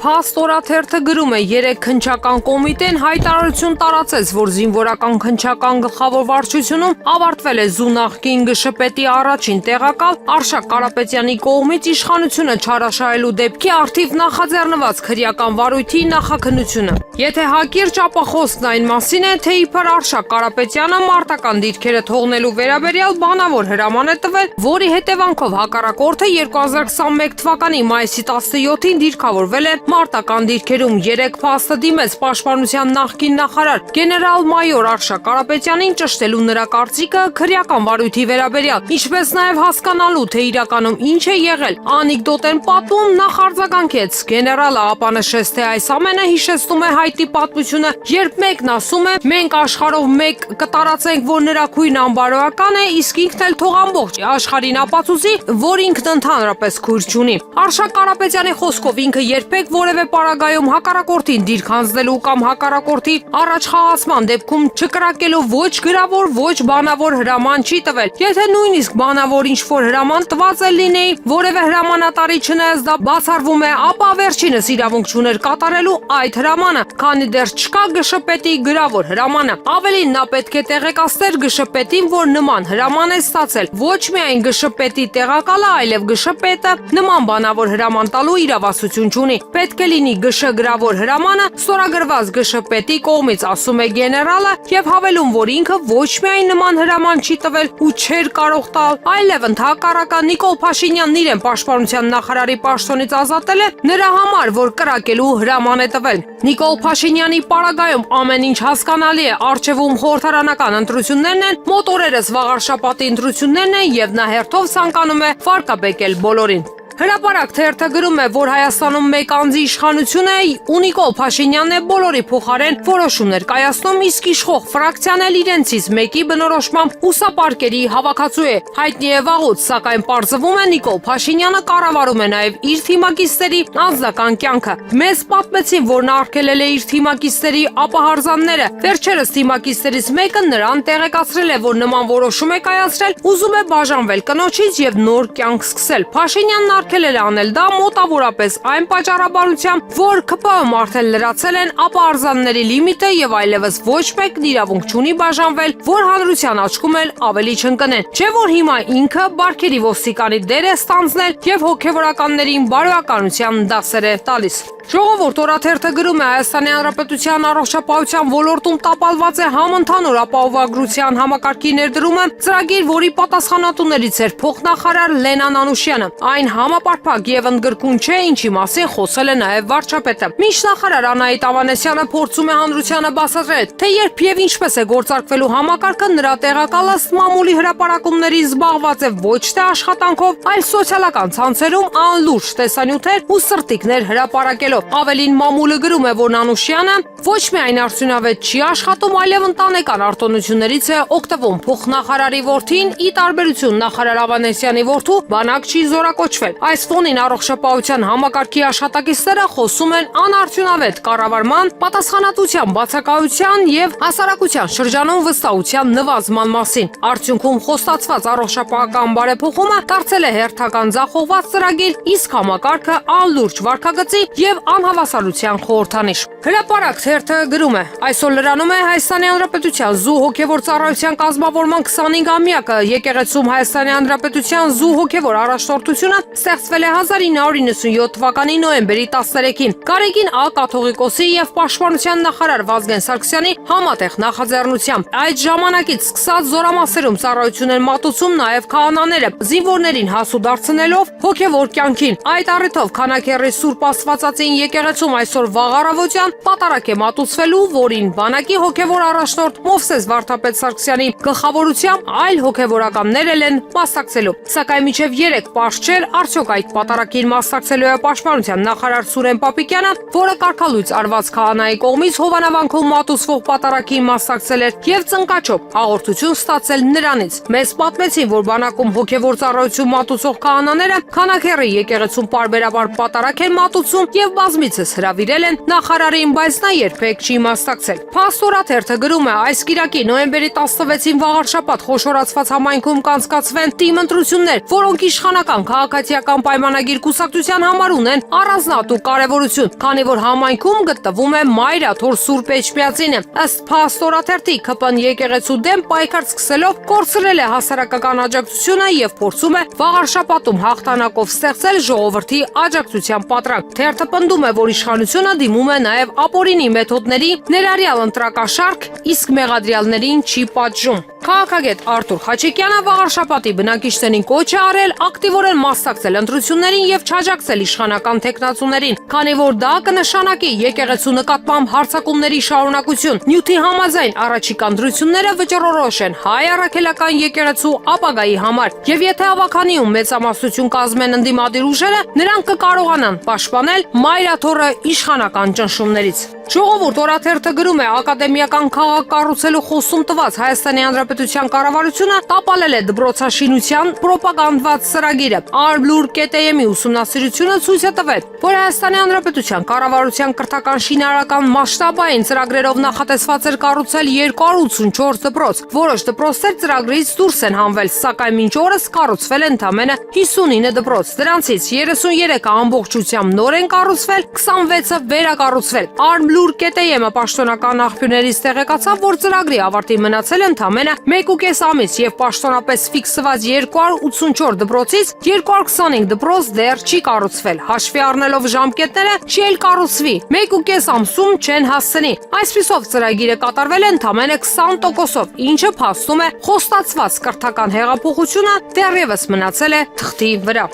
Փաստ օրաթերթը գրում է, երեք քննչական կոմիտեն հայտարարություն տարածեց, որ զինվորական քննչական գլխավոր վարչությունում ավարտվել է ԶՈՒ նախկին ԳՇՊՏ-ի առաջին տեղակալ Արշակ Կարապետյանի կողմից իշխանությունը չարաշահելու դեպքի առթիվ նախաձեռնված քրեական վարույթի նախաքննությունը։ Եթե հակիրճ ապա խոսքն այն մասին է, թե իբր Արշակ Կարապետյանը մարտական դիրքերը թողնելու վերաբերյալ բանավոր հրաման է տվել, որի հետևանքով հակառակորդը 2021 թվականի մայիսի 17-ին դիրքավորվել է մարտական դիրքերում։ Երեք փաստը դիմեց Պաշտպանության նախկին նախարար գեներալ-մայոր Արշակ Կարապետյանին ճշտելու նրա կարծիքը քրեական վարույթի վերաբերյալ, ինչպես նաև հասկանալու, թե իրականում ինչ է եղել։ Անեկդոտ են պատում, նախ արձագանքեց գեներալը, ապա նշեց, թե այս ամենը հիշեցնում է Հայտի պատմությունը, երբ մեկն ասում է, մենք աշխարհով մեկ կտարածենք, որ նրա քույրն անբարոյական է, իսկ ինքն էլ թող ամբողջ աշխարհին ապացուցի, որ ինքն ընդհանրապես քույր չունի։ Արշակ Կարապետյանի խոսքով ինքը երբեք որևէ պարագայում հակառակորդին դիրք հանձնելու կամ հակառակորդի առաջ խաղացման դեպքում չկրակելով ոչ գրավոր, ոչ բանավոր հրաման չի տվել։ Եթե նույնիսկ բանավոր ինչ-որ հրաման տված է լինեի, որևէ հրամանատարի չնայած դա բացառվում է, ապա վերջինս իրավունք չուներ կատարելու այդ հրամանը, քանի դեռ չկա ԳՇՊՏ-ի գրավոր հրամանը։ Ավելին, նա պետք է տեղեկացներ ԳՇՊՏ-ին, որ նման հրաման է ստացել։ Ոչ միայն ԳՇՊՏ-ի տեղակալը, այլև ԳՇՊՏ-ը նման բանավոր հրաման տալու իրավասություն չունի։ Պետք է լինի ԳՇ գրավոր հրամանը ստորագրված ԳՇՊՏ-ի կողմից, ասում է գեներալը, եւ հավելում, որ ինքը ոչ միայն նման հրաման չի տվել ու չէր կարող տալ, այլև ընդհակառակը Նիկոլ Փաշինյանն իրեն Պաշտպանության նախարարի պաշտոնից ազատել է նրա համար, որ կրակելու հրաման է տվել։ Նիկոլ Փաշինյանի պարագայում ամեն ինչ հասկանալի է, առջևում խորհրդարանական ընտրություններն են, մոտ օրերս վաղ շաբաթի ընտրություններն են եւ նա հերթով ցանկանում է վարկաբեկել բոլորին։ Հրապարակ թերթը գրում է, որ Հայաստանում մեկ անձի իշխանություն է ու Նիկոլ Փաշինյանն է բոլորի փոխարեն որոշումներ կայացնում, իսկ իշխող ֆրակցիան էլ իրենցից մեկի բնորոշմամբ ուսապարկերի հավաքածու է։ Հայտնի է վաղուց, սակայն պարզվում է Նիկոլ Փաշինյանը կառավարում է նաև իր թիմակիցների անձնական կյանքը։ Մեզ պատմեցին, որ նա արգելել է իր թիմակիցների ապահարզանները։ Վերջերս թիմակիցներից մեկը նրան տեղեկացրել է, որ նման որոշում է կայացրել, ուզում է բաժանվել կնոջից եւ նոր կյանք սկսել։ Փաշինյանն արգելել է անել դա մոտավորապես այն պատճառաբանությամբ, որ ԿՊԸ-ն արդեն լրացել են ապահարզանների լիմիտը եւ այլևս ոչ մեկն իրավունք չունի բաժանվել, որ հանրության աչքում էլ ավելի չընկնեն։ Չէ՞ որ հիմա ինքը Բարքերի ոստիկանի դեր է ստանձնել եւ հոգեվորականներին բարոյականության դասեր է տալիս։ Ժողովուրդ օրաթերթը գրում է, Հայաստանի Հանրապետության առողջապահության ոլորտում տապալված է համընդհանուր ապահովագրության համակարգի ներդրումը, ծրագիր, որի պատասխանատուներից էր փոխնախարար Լենան Անուշյանը։ Այն համապարփակ եւ ընդգրկուն չէ, ինչի մասին խոսել է նաեւ վարչապետը։ Մինչ նախարար Անահիտ Ավանեսյանը փորձում է հանրությանը բացատրել, թե երբ եւ ինչպես է գործարկվելու համակարգը, նրա տեղակալը մամուլի հրապարակումների զբաղված է ոչ թե աշխատանքով, այլ սոցիալական ցանցերում անլուրջ տեսանյութեր ու սրտիկներ հրապարակելով։ Ավելին, մամուլը գրում է, որ Անուշյանը ոչ միայն արդյունավետ չի աշխատում, այլև ընտանեկան արտոնություններից է օգտվում։ Փոխնախարարի որդին, ի տարբերություն նախարար Ավանեսյանի որդու, բանակ չի զորակոչվել։ Այս ֆոնին առողջապահության համակարգի աշխատակիցները խոսում են անարդյունավետ կառավարման, պատասխանատվության բացակայության եւ հասարակության շրջանում վստահության նվազման մասին։ Արդյունքում խոստացված առողջապահական բարեփոխումը դարձել է հերթական ձախողված ծրագիր, իսկ համակարգը անլուրջ վարքագծի եւ անհավասարության խորհրդանիշ։ Հրապարակ թերթը գրում է. այսօր լրանում է Հայաստանի Հանրապետության ԶՈՒ հոգևոր ծառայության կազմավորման 25-ամյակը։ Եկեղեցում Հայաստանի Հանրապետության ԶՈՒ հոգևոր առաջնորդությունը ստեղծվել է 1997 թվականի նոյեմբերի 13-ին Գարեգին Ա. կաթողիկոսի եւ Պաշտպանության նախարար Վազգեն Սարգսյանի համատեղ նախաձեռնությամբ։ Այդ ժամանակից սկսած զորամասերում ծառայություն են մատուցում նաեւ քահանաները, զինվորներին հասու դարձնելով հոգևոր կյանքին։ Այդ առիթով քանաքեռի Սուրբ Աստվածածին եկեղեցում այսօր վաղ առավոտյան պատարակ է մատուցվելու, որին բանակի հոգևոր առաջնորդ Մովսես Վարդապետ Սարգսյանի գլխավորությամբ այլ հոգևորականներ են մասնակցելու։ Սակայն մինչև 3 պարզ չէր, արդյոք այդ պատարակին մասնակցելու է Պաշտպանության նախարար Սուրեն Պապիկյանը, որը կարգալույց արված քահանայի կողմից Հովանավանքում մատուցվող պատարակին մասնակցել էր եւ ծնկաչոք հաղորդություն ստացել նրանից։ Մեզ պատմեցին, որ բանակում հոգևոր ծառայություն մատուցող քահանաները քանաքեռի եկեղեցում պարբերաբար պատարակ են մատուցում եւ բազմիցս հրավիրել են նախարարին, բայց նա երբեք չի մասնակցել։ Փաստորաթերթը գրում է, այս կիրակի նոյեմբերի 16-ին վաղարշաբաթ խոշորացված համայնքում կանցկացվեն թիմ ընտրություններ, որոնք իշխանական քաղաքացիական պայմանագիր կուսակցության համար ունեն առանձնահատուկ կարևորություն, քանի որ համայնքում գտնվում է Մայրաթոր Սուրբ Էջմիածինը։ Ըստ փաստորաթերթի, ԿՊ-ն եկեղեցու դեմ պայքար սկսելով կորցրել է հասարակական աջակցությունը եւ փորձում է վաղարշաբաթում հաղթանակով ստեղծել ժողովրդի աջակցության պատրանք։ Թերթը պնդում է, որ իշխանությունը դիմում է նաեւ ապօրինի մեթոդների, ներառյալ ընտրակաշարք, իսկ մեղադրյալներին չի պատժում։ Քաղաքագետ Արթուր Խաչիկյանը վաղարշաբաթի բնակիչներին կոչ է արել ակտիվորեն մասնակցել ընտրություններին եւ չաջակցել իշխանական թեկնածուներին, քանի որ դա կնշանակի եկեղեցու նկատմամբ հարձակումների շարունակություն։ Նյութի համաձայն առաջիկա ընտրությունները վճռորոշ են հայ առաքելական եկեղեցու ապագայի համար, եւ եթե ավականիում մեծամասնություն կազմեն ընդդիմադիր ուժերը, նրանք կկարողանան պաշտպանել Մայրաթորը իշխանական ճնշումներից։ Ժողովուրդ օրաթերթը գրում է, ակադեմիական քաղաք կառուցելու խոսում տված Հայաստանի Հանրապետության կառավարությունը տապալել է դպրոցաշինության պրոպագանդված ծրագիրը։ Արբլուր ԿՏԵՄ-ի ուսումնասիրությունը ցույց է տվել, որ Հայաստանի Հանրապետության կառավարության կրթական շինարարական մասշտաբային ծրագրերով նախատեսված էր կառուցել 284 դպրոց։ Որոշ դպրոցներ ծրագրից դուրս են հանվել, սակայն մինչ օրս կառուցվել են ընդամենը 59 դպրոց։ Դրանցից 33-ը ամբողջությամբ նոր են կառուցվել, 26-ը վերակառուցվել։ Արբլուր ԿՏԵՄ-ը պաշտոնական աղբյուրներից տեղեկացավ, որ ծրագրի ավարտին մնացել է ընդամենը 1.5 ամիս եւ պաշտոնապես ֆիքսված 284 դպրոցից 225 դպրոց դեռ չի կառուցվել։ Հաշվի առնելով ժամկետները, չի էլ կառուցվի, 1.5 ամսում չեն հասցնի։ Այսպիսով ծրագիրը կատարվել է ընդամենը 20%-ով, ինչը փաստում է խոստացված կրթական հեղափոխությունը դեռևս մնացել է թղթի վրա։